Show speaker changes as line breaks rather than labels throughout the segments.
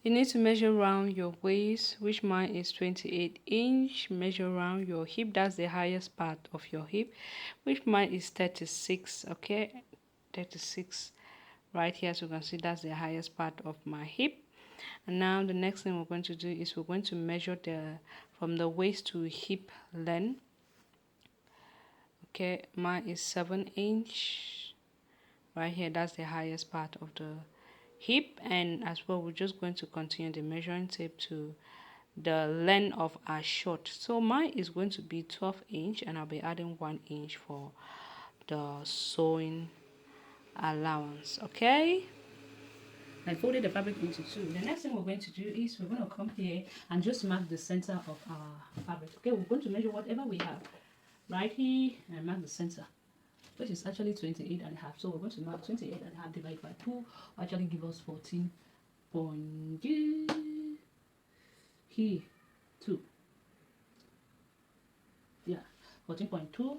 You need to measure around your waist, which mine is 28 inch. Measure around your hip, that's the highest part of your hip, which mine is 36. Okay, 36 right here. So you can see that's the highest part of my hip. And now the next thing we're going to do is we're going to measure the from the waist to hip length. Okay, mine is 7 inch right here. That's the highest part of the hip. And as well, we're just going to continue the measuring tape to the length of our short. So mine is going to be 12 inch, and I'll be adding 1 inch for the sewing allowance. Okay, I folded the fabric into two. The next thing we're going to do is we're going to come here and just mark the center of our fabric. Okay, we're going to measure whatever we have right here and mark the center, which is actually 28 and a half. So we're going to mark 28 and a half divided by 2, actually give us 14 point here 2. Yeah, 14.2.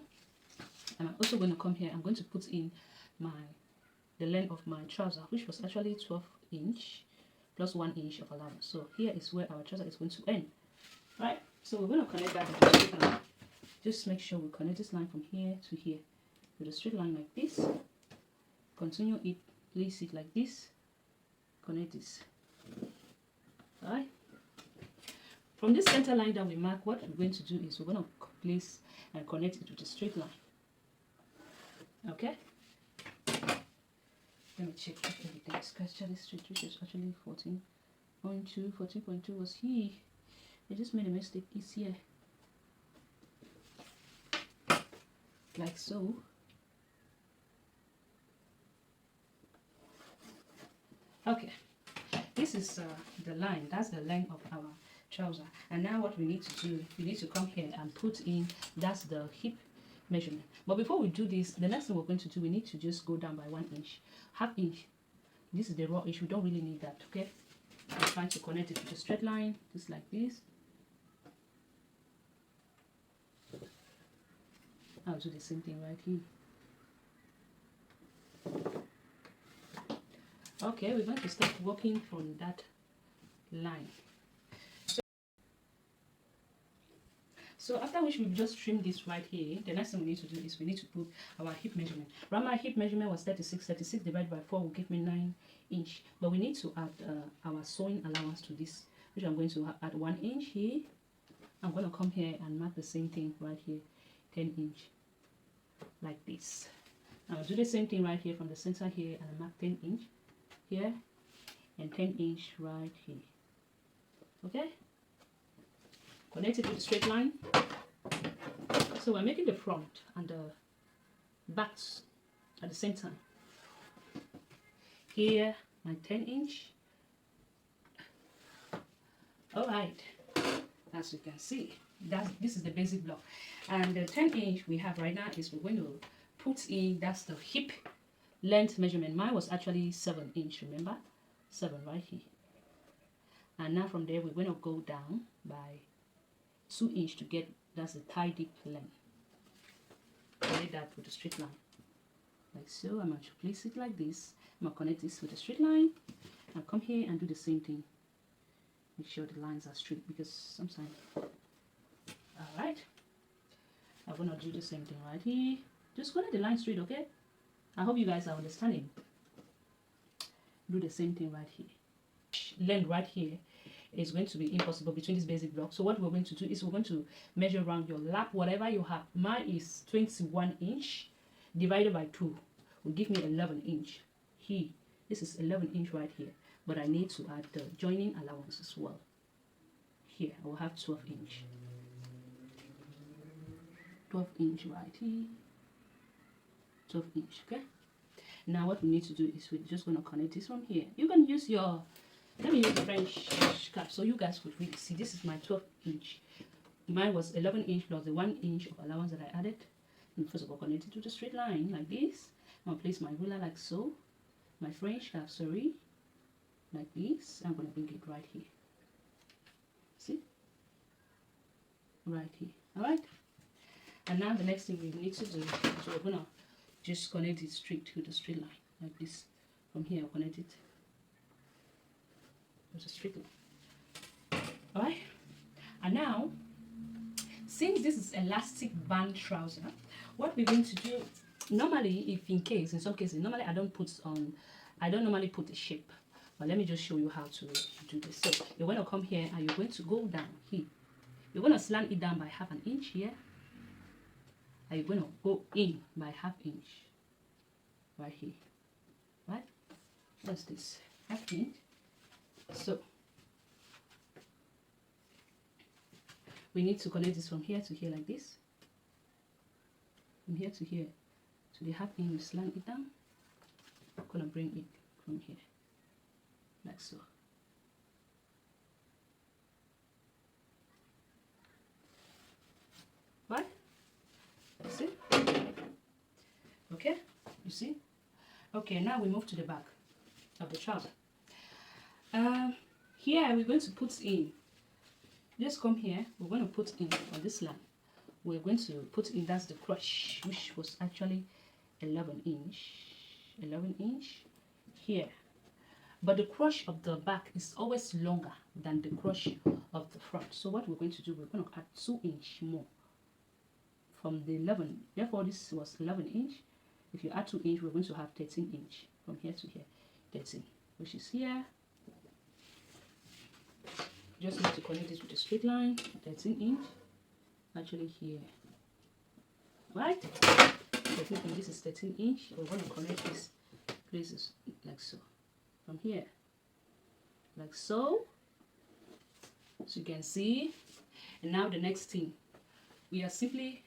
And I'm also going to come here, I'm going to put in the length of my trouser, which was actually 12 inch plus 1 inch of allowance. So here is where our trouser is going to end, right? So we're going to connect that with a straight line. Just make sure we connect this line from here to here with a straight line like this. Continue it, place it like this, connect this. All right, from this center line that we mark, what we're going to do is we're going to place and connect it with a straight line. Okay, let me check if everything is actually straight, which is actually 14.2. 14.2 was here. I just made a mistake. It's here, like so. Okay, this is the line, that's the length of our trouser. And now what we need to do, we need to come here and put in, that's the hip measurement. But before we do this, the next thing we're going to do, we need to just go down by 1 inch, half inch. This is the raw inch, we don't really need that. Okay, I'm trying to connect it with a straight line, just like this. I'll do the same thing right here. Okay, we're going to start working from that line. So after which we've just trimmed this right here, the next thing we need to do is we need to put our hip measurement. Right, my hip measurement was 36. 36 divided by 4 will give me 9 inch. But we need to add our sewing allowance to this, which I'm going to add 1 inch here. I'm going to come here and mark the same thing right here, 10 inch, like this. I'll do the same thing right here from the center here and mark 10 inch here and 10 inch right here. Okay, connect it with a straight line. So we're making the front and the backs at the same time. Here my 10 inch. All right, as you can see, this is the basic block, and the 10 inch we have right now is we're going to put in, that's the hip length measurement. Mine was actually 7 inch, remember, 7 right here. And now from there we're going to go down by 2 inch to get, that's the thigh deep length. Connect that with a straight line, like so. I'm going to place it like this. I'm going to connect this with a straight line and come here and do the same thing. Make sure the lines are straight, because sometimes. All right, I'm going to do the same thing right here. Just connect the line straight, okay? I hope you guys are understanding. Do the same thing right here. Length right here is going to be impossible between this basic block. So what we're going to do is we're going to measure around your lap, whatever you have. Mine is 21 inch divided by 2 will give me 11 inch. Here, this is 11 inch right here, but I need to add the joining allowance as well. Here I will have 12 inch. 12 inch right here, 12 inch. Okay, now what we need to do is we're just going to connect this from here. You can use your, let me use the French cap so you guys could really see. This is my 12 inch. Mine was 11 inch plus the 1 inch of allowance that I added. And first of all, connect it to the straight line like this. I'm going to place my ruler like so. My French cap, sorry, like this. I'm going to bring it right here. See? Right here. Alright? And now the next thing we need to do is we're going to just connect it straight to the straight line like this. From here, I'll connect it There's a straight line. All right. And now, since this is elastic band trouser, what we're going to do, normally, if in case, in some cases, normally I don't normally put a shape. But let me just show you how to do this. So you're going to come here and you're going to go down here. You're going to slant it down by ½ inch here. And you're going to go in by ½ inch right here. Right? What's this? ½ inch. So we need to connect this from here to here like this. From here to here to the ½ inch, we slant it down. I'm going to bring it from here like so. Right? You see? Okay? You see? Okay, now we move to the back of the trouser. Here we're going to put in, just come here, we're going to put in on this line, we're going to put in, that's the crush, which was actually 11 inch here. But the crush of the back is always longer than the crush of the front. So what we're going to do, we're going to add 2 inch more from the 11. Therefore, this was 11 inch. If you add 2 inch, we're going to have 13 inch from here to here. 13, which is here. Just need to connect this with a straight line. 13 inch. Actually here. Right? 13 inch. This is 13 inch. We're going to connect these places like so. From here, like so, as you can see. And now the next thing, we are simply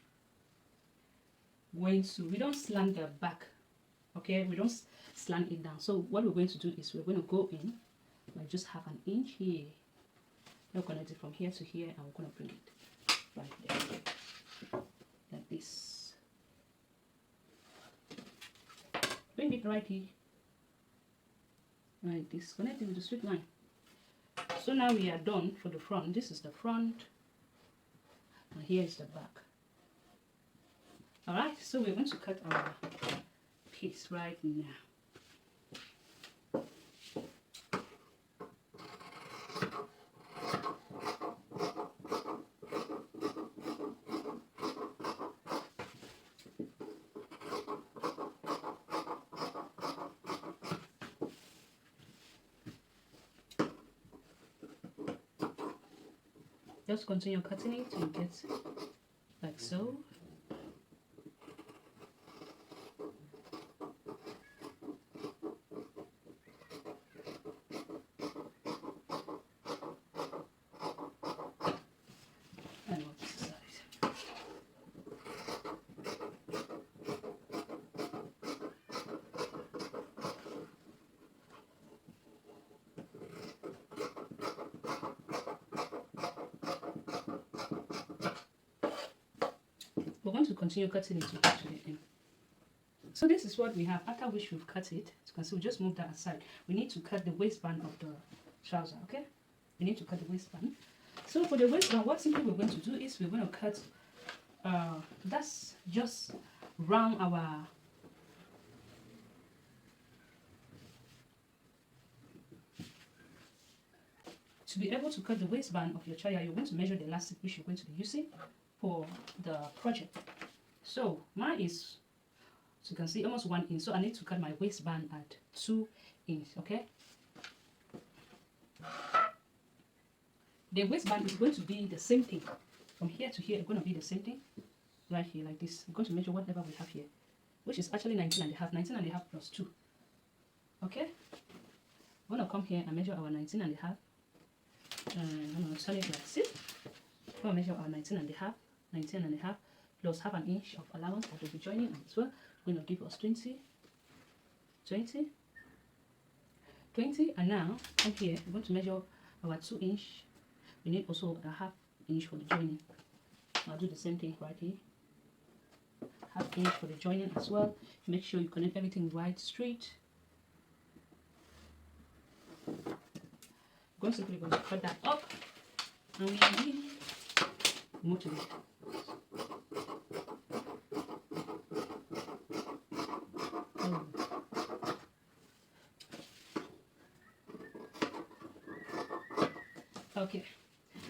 going to, we don't slant the back, okay, we don't slant it down. So what we're going to do is we're going to go in like just ½ inch here. We'll connect it from here to here, and we're going to bring it right there like this. Bring it right here. Like this, connect it with the straight line. So now we are done for the front. This is the front, and here is the back. All right, so we're going to cut our piece right now. Just continue cutting it till you get like so. And on this side. We're going to continue cutting it to get to the end. So this is what we have. After which we've cut it, as you can see, we just move that aside. We need to cut the waistband of the trouser, okay? We need to cut the waistband. So for the waistband, what simply we're going to do is we're going to cut, that's just round our, to be able to cut the waistband of your trouser, you're going to measure the elastic which you're going to be using for the project. So mine is, as you can see, almost 1 inch. So I need to cut my waistband at 2 inch, okay? The waistband is going to be the same thing. From here to here, it's going to be the same thing. Right here, like this. I'm going to measure whatever we have here, which is actually 19.5. 19.5 plus 2. Okay? I'm going to come here and measure our 19.5. I'm going to turn it like this. I'm going to measure our 19.5. 19.5 plus ½ inch of allowance that will be joining as well. We're going to give us 20, 20, 20. And now, from here, we're going to measure our 2 inch. We need also a ½ inch for the joining. I'll do the same thing right here. ½ inch for the joining as well. Make sure you connect everything right straight. We're simply going to cut that up, and we move to it. Okay,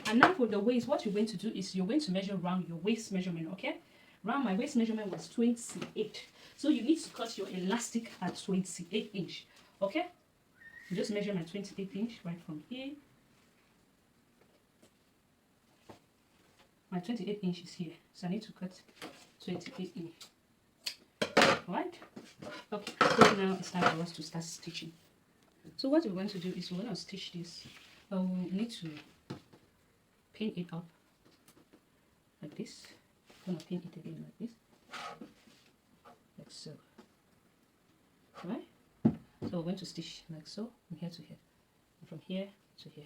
and now for the waist, what you're going to do is you're going to measure around your waist measurement. Okay, around my waist measurement was 28, so you need to cut your elastic at 28 inch. Okay, just measure my 28 inch right from here. My 28 inch is here, so I need to cut 28 inch. Right? Okay, so now it's time for us to start stitching. So what we're going to do is we're going to stitch this. We'll need to pin it up like this. I'm going to pin it again like this, like so. Right? So we're going to stitch like so, from here to here, and from here to here.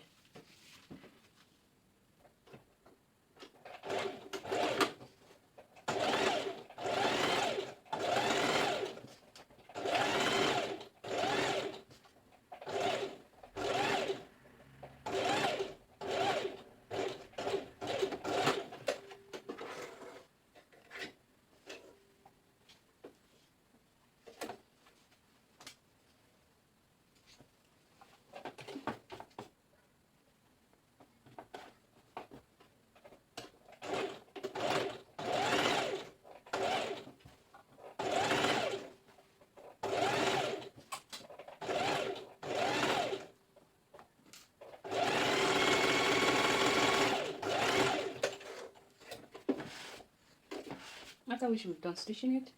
After which we've done stitching it,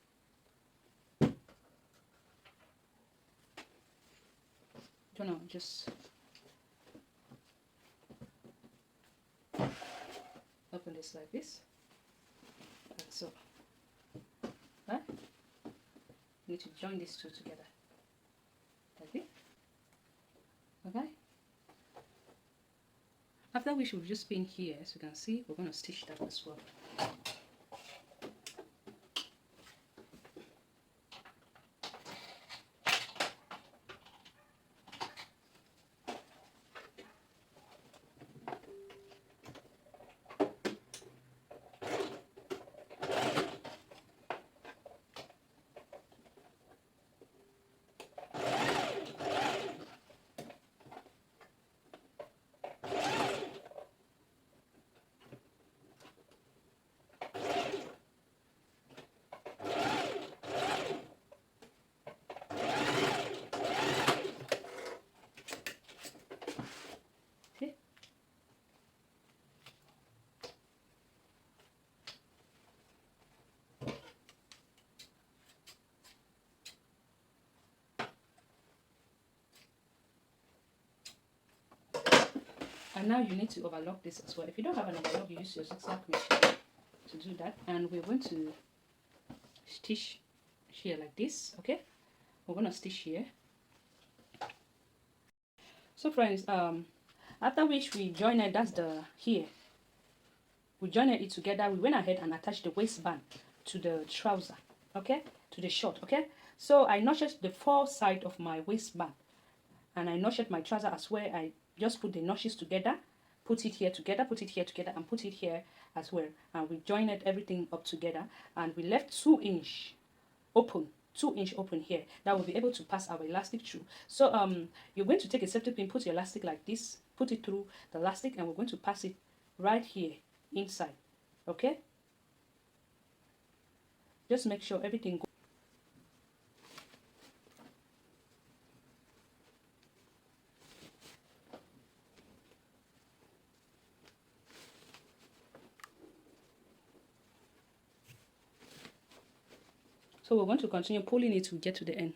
just open this like this, like so. Right? You need to join these two together, like this. Okay. After which we've just pinned here, as you can see, we're going to stitch that as well. And now you need to overlock this as well. If you don't have an overlock, you use your zigzag machine to do that. And we're going to stitch here like this. Okay, we're going to stitch here. So friends, after which we join it, that's the here. We joined it together. We went ahead and attached the waistband to the trouser. Okay, to the short. Okay, so I notched the four side of my waistband, and I notched my trouser as well. I just put the notches together, put it here together, put it here together, and put it here as well. And we joined everything up together, and we left 2 inch open, 2 inch open here. That will be able to pass our elastic through. So you're going to take a safety pin, put your elastic like this, put it through the elastic, and we're going to pass it right here inside. Okay, just make sure everything goes. So we're going to continue pulling it to get to the end.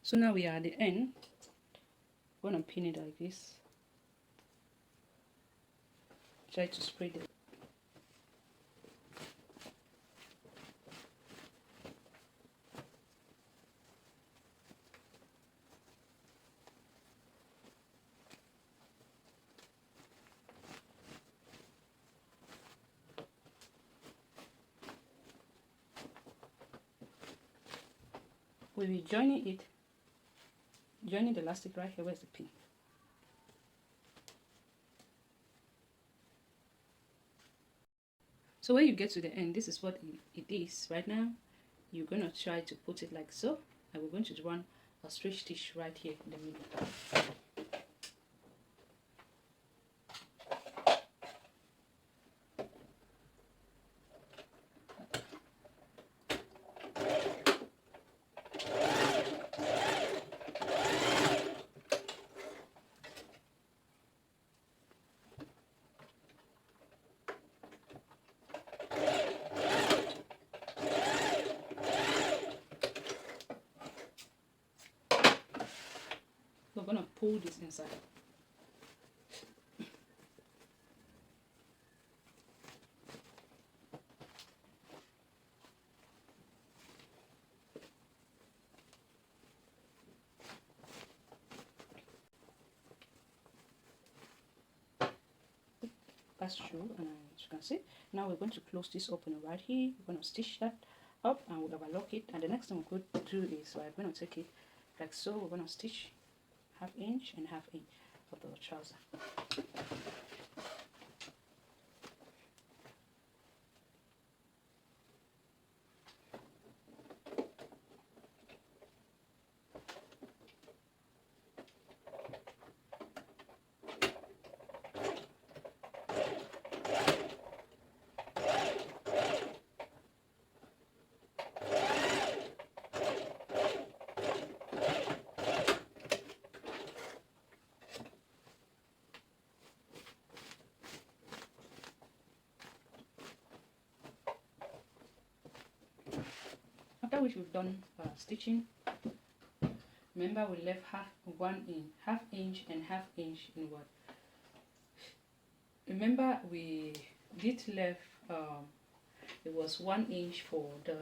So now we are at the end. We're going to pin it like this. Try to spread it. We'll be joining the elastic right here. Where's the pin? So when you get to the end, this is what it is right now. You're going to try to put it like so, and we're going to run a straight stitch right here in the middle. pull this inside. That's true, and as you can see, now we're going to close this opening right here. We're going to stitch that up and we'll overlock it, and the next thing we're going to do is we're going to take it like so. We're going to stitch 1/2 inch and 1/2 inch of the trouser. After which we've done stitching, remember we left 1/2 inch and 1/2 inch inward. Remember we did left it was 1 inch for the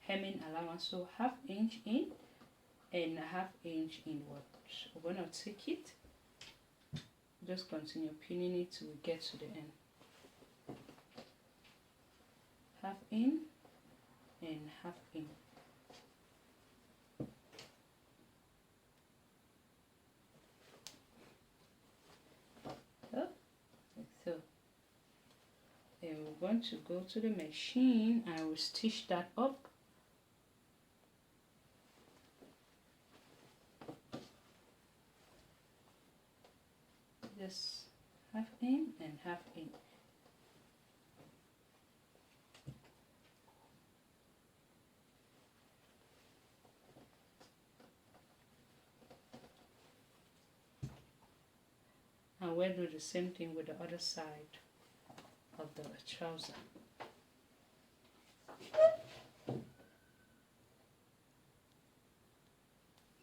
hemming allowance, so 1/2 inch in and 1/2 inch inward. So we're going to take it, just continue pinning it till we get to the end. 1/2 in and 1/2 in. So then we're going to go to the machine and we'll stitch that up. Just 1/2 in and 1/2 in. And we'll do the same thing with the other side of the trouser.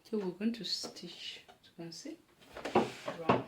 So we're going to stitch, as you can see, round.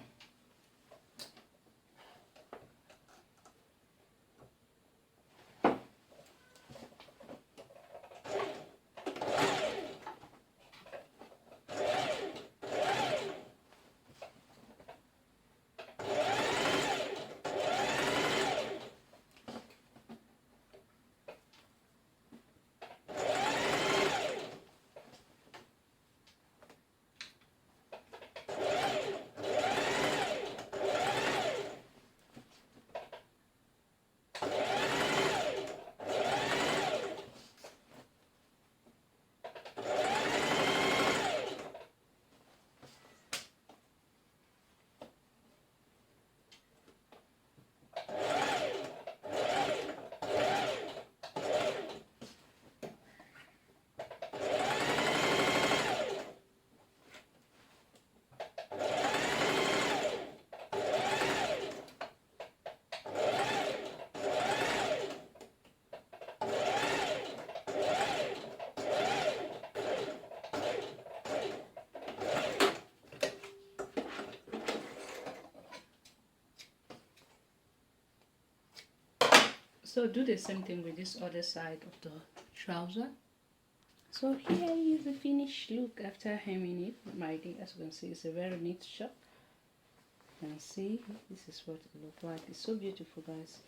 So do the same thing with this other side of the trouser. So here is the finished look after hemming it. My dear, as you can see, it's a very neat shot. You can see this is what it looks like. It's so beautiful, guys.